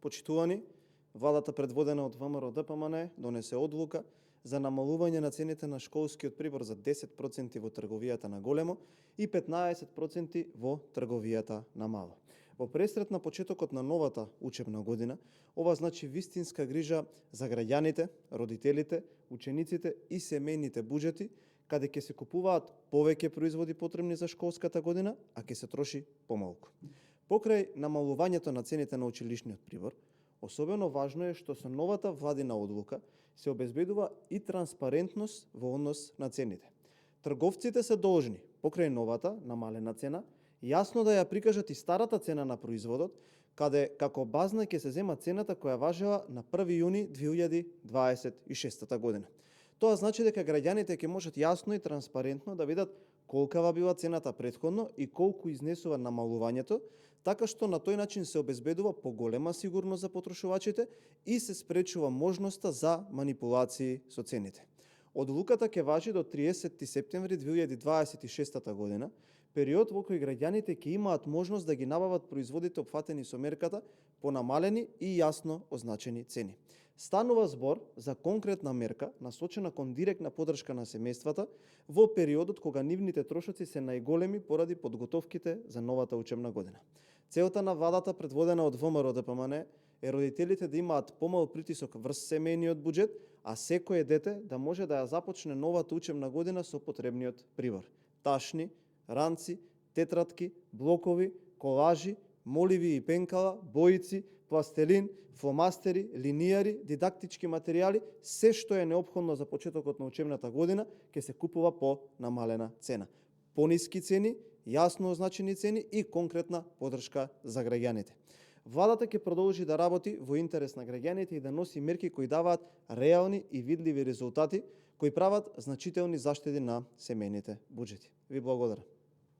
Почитувани, владата предводена од ВМРО-ДПМНЕ донесе одлука за намалување на цените на школскиот прибор за 10% во трговијата на големо и 15% во трговијата на мало. Во пресрет на почетокот на новата учебна година, ова значи вистинска грижа за граѓаните, родителите, учениците и семејните буџети, каде ќе се купуваат повеќе производи потребни за школската година, а ќе се троши помалку. Покрај намалувањето на цените на училишниот прибор, особено важно е што со новата владина одлука се обезбедува и транспарентност во однос на цените. Трговците се должни, покрај новата намалена цена, јасно да ја прикажат и старата цена на производот, каде како базна ќе се зема цената која важела на 1 јуни 2026 година. Тоа значи дека граѓаните ќе можат јасно и транспарентно да видат колкава била цената претходно и колку изнесува намалувањето, така што на тој начин се обезбедува поголема сигурност за потрошувачите и се спречува можноста за манипулации со цените. Одлуката ќе важи до 30 септември 2026 година, период во кој граѓаните ќе имаат можност да ги набават производите опфатени со мерката по намалени и јасно означени цени. Станува збор за конкретна мерка насочена кон директна поддршка на семејствата во периодот кога нивните трошоци се најголеми поради подготовките за новата учебна година. Целта на владата предводена од ВМРО-ДПМНЕ е родителите да имаат помал притисок врз семејниот буџет, а секое дете да може да ја започне новата учебна година со потребниот прибор: ташни, ранци, тетратки, блокови, колажи, моливи и пенкала, боици, пластелин, фломастери, линијари, дидактички материјали, се што е неопходно за почетокот на учебната година ќе се купува по намалена цена. Пониски цени, јасно означени цени и конкретна поддршка за граѓаните. Владата ќе продолжи да работи во интерес на граѓаните и да носи мерки кои даваат реални и видливи резултати, кои прават значителни заштеди на семејните буџети. Ви благодарам.